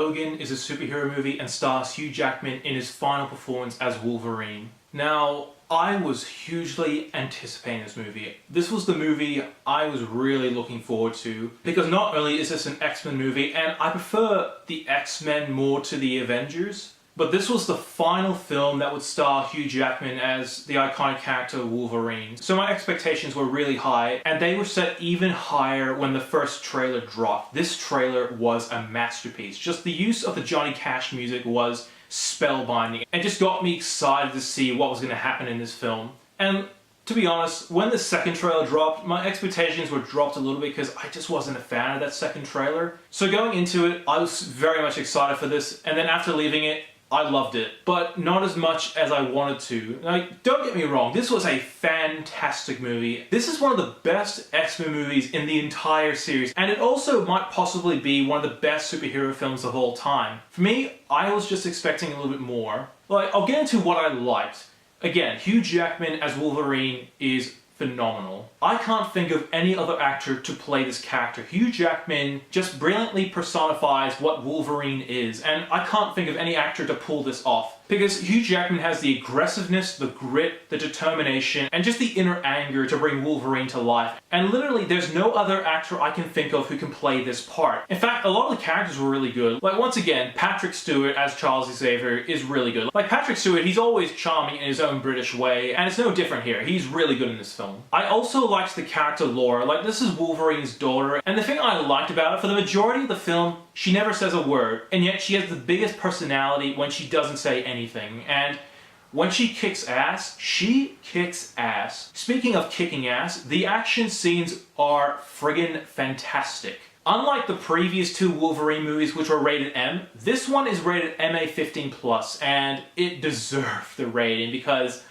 Logan is a superhero movie and stars Hugh Jackman in his final performance as Wolverine. Now, I was hugely anticipating this movie. This was the movie I was really looking forward to, because not only is this an X-Men movie, and I prefer the X-Men more to the Avengers, but this was the final film that would star Hugh Jackman as the iconic character Wolverine. So my expectations were really high, and they were set even higher when the first trailer dropped. This trailer was a masterpiece. Just the use of the Johnny Cash music was spellbinding, and just got me excited to see what was going to happen in this film. And to be honest, when the second trailer dropped, my expectations were dropped a little bit because I just wasn't a fan of that second trailer. So going into it, I was very much excited for this, and then after leaving it, I loved it, but not as much as I wanted to. Like, don't get me wrong, this was a fantastic movie. This is one of the best X-Men movies in the entire series, and it also might possibly be one of the best superhero films of all time. For me, I was just expecting a little bit more. Like, I'll get into what I liked. Again, Hugh Jackman as Wolverine is phenomenal. I can't think of any other actor to play this character. Hugh Jackman just brilliantly personifies what Wolverine is, and I can't think of any actor to pull this off. Because Hugh Jackman has the aggressiveness, the grit, the determination, and just the inner anger to bring Wolverine to life. And literally, there's no other actor I can think of who can play this part. In fact, a lot of the characters were really good. Like, once again, Patrick Stewart as Charles Xavier is really good. Like, Patrick Stewart, he's always charming in his own British way, and it's no different here. He's really good in this film. I also liked the character Laura. Like, this is Wolverine's daughter, and the thing I liked about it, for the majority of the film, she never says a word, and yet she has the biggest personality when she doesn't say anything. And when she kicks ass, she kicks ass. Speaking of kicking ass, the action scenes are friggin' fantastic. Unlike the previous two Wolverine movies, which were rated M, this one is rated MA15+, and it deserved the rating because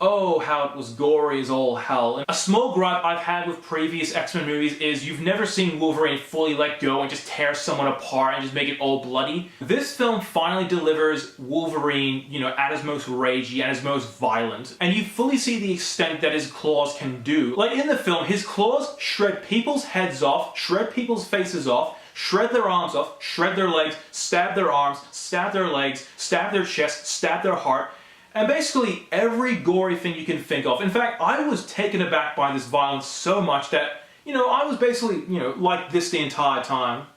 oh, how it was gory as all hell. And a small gripe I've had with previous X-Men movies is you've never seen Wolverine fully let go and just tear someone apart and just make it all bloody. This film finally delivers Wolverine, you know, at his most ragey, at his most violent. And you fully see the extent that his claws can do. Like in the film, his claws shred people's heads off, shred people's faces off, shred their arms off, shred their legs, stab their arms, stab their legs, stab their chest, stab their heart. And basically every gory thing you can think of. In fact, I was taken aback by this violence so much that, you know, I was basically, you know, like this the entire time.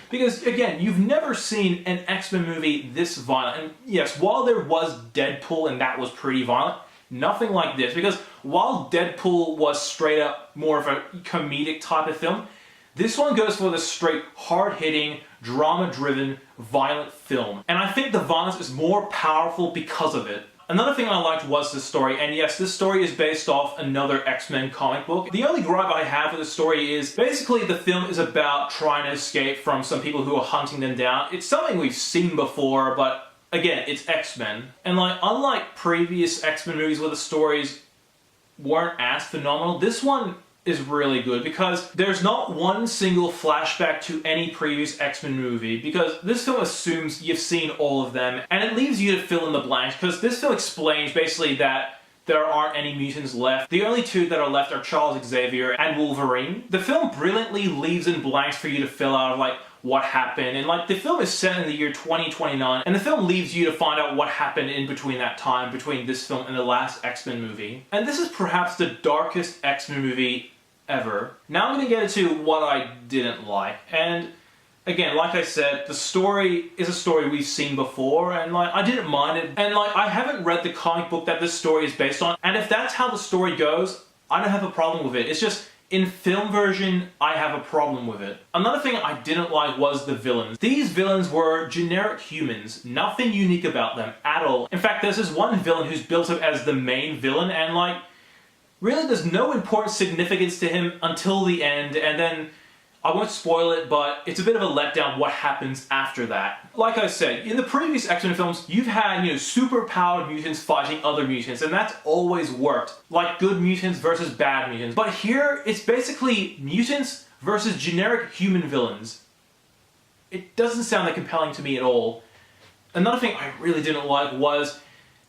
Because, again, you've never seen an X-Men movie this violent. And yes, while there was Deadpool and that was pretty violent, nothing like this. Because while Deadpool was straight up more of a comedic type of film, this one goes for the straight, hard-hitting, drama-driven, violent film. And I think the violence is more powerful because of it. Another thing I liked was the story, and yes, this story is based off another X-Men comic book. The only gripe I have with the story is, basically the film is about trying to escape from some people who are hunting them down. It's something we've seen before, but again, it's X-Men. And like, unlike previous X-Men movies where the stories weren't as phenomenal, this one is really good because there's not one single flashback to any previous X-Men movie, because this film assumes you've seen all of them and it leaves you to fill in the blanks, because this film explains basically that there aren't any mutants left. The only two that are left are Charles Xavier and Wolverine. The film brilliantly leaves in blanks for you to fill out of like what happened, and like the film is set in the year 2029 and the film leaves you to find out what happened in between that time, between this film and the last X-Men movie. And this is perhaps the darkest X-Men movie ever. Now I'm going to get into what I didn't like. And again, like I said, the story is a story we've seen before, and like I didn't mind it. And like I haven't read the comic book that this story is based on, and if that's how the story goes, I don't have a problem with it. It's just in film version, I have a problem with it. Another thing I didn't like was the villains. These villains were generic humans, nothing unique about them at all. In fact, there's this one villain who's built up as the main villain, and like really, there's no important significance to him until the end, and then I won't spoil it, but it's a bit of a letdown what happens after that. Like I said, in the previous X-Men films, you've had, you know, super-powered mutants fighting other mutants, and that's always worked. Like good mutants versus bad mutants. But here, it's basically mutants versus generic human villains. It doesn't sound that compelling to me at all. Another thing I really didn't like was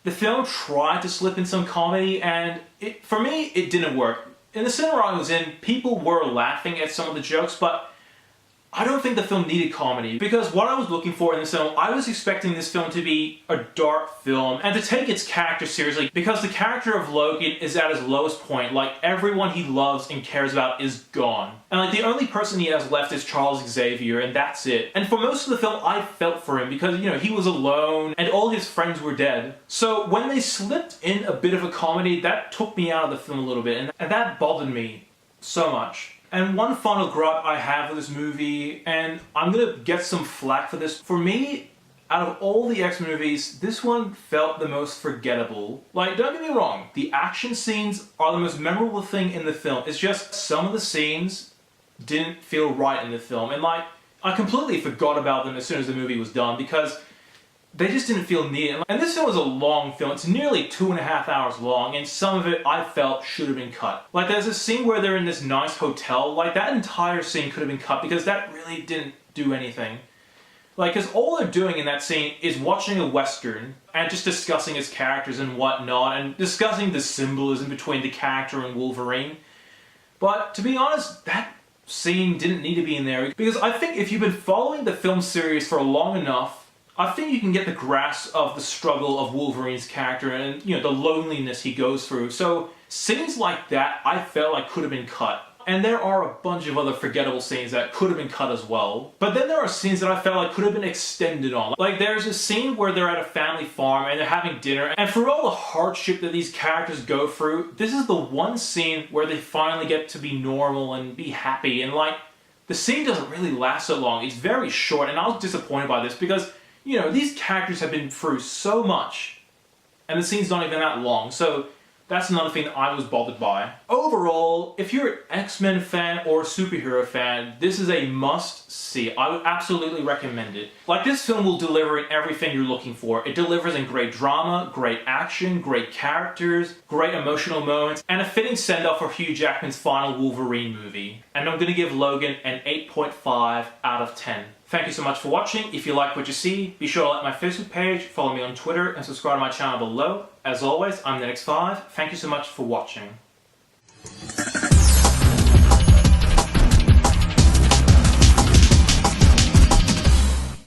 the film tried to slip in some comedy, and for me, it didn't work. In the cinema I was in, people were laughing at some of the jokes, but I don't think the film needed comedy, because what I was looking for in this film, I was expecting this film to be a dark film and to take its character seriously, because the character of Logan is at his lowest point. Like, everyone he loves and cares about is gone. And like, the only person he has left is Charles Xavier, and that's it. And for most of the film, I felt for him because, you know, he was alone and all his friends were dead. So when they slipped in a bit of a comedy, that took me out of the film a little bit, and that bothered me so much. And one final gripe I have with this movie, and I'm gonna get some flack for this, for me, out of all the X movies, this one felt the most forgettable. Like, don't get me wrong, the action scenes are the most memorable thing in the film. It's just some of the scenes didn't feel right in the film, and like, I completely forgot about them as soon as the movie was done because they just didn't feel needed. And this film is a long film. It's nearly 2.5 hours long, and some of it I felt should have been cut. Like, there's a scene where they're in this nice hotel. Like, that entire scene could have been cut because that really didn't do anything. Like, because all they're doing in that scene is watching a Western and just discussing its characters and whatnot, and discussing the symbolism between the character and Wolverine. But to be honest, that scene didn't need to be in there, because I think if you've been following the film series for long enough, I think you can get the grasp of the struggle of Wolverine's character and, you know, the loneliness he goes through. So scenes like that I felt like could have been cut. And there are a bunch of other forgettable scenes that could have been cut as well. But then there are scenes that I felt like could have been extended on. Like, there's a scene where they're at a family farm and they're having dinner, and for all the hardship that these characters go through, this is the one scene where they finally get to be normal and be happy. And like, the scene doesn't really last so long. It's very short, and I was disappointed by this because, you know, these characters have been through so much, and the scene's not even that long, so that's another thing that I was bothered by. Overall, if you're an X-Men fan or a superhero fan, this is a must-see. I would absolutely recommend it. Like, this film will deliver in everything you're looking for. It delivers in great drama, great action, great characters, great emotional moments, and a fitting send-off for Hugh Jackman's final Wolverine movie. And I'm gonna give Logan an 8.5 out of 10. Thank you so much for watching. If you like what you see, be sure to like my Facebook page, follow me on Twitter, and subscribe to my channel below. As always, I'm NETX5. Thank you so much for watching.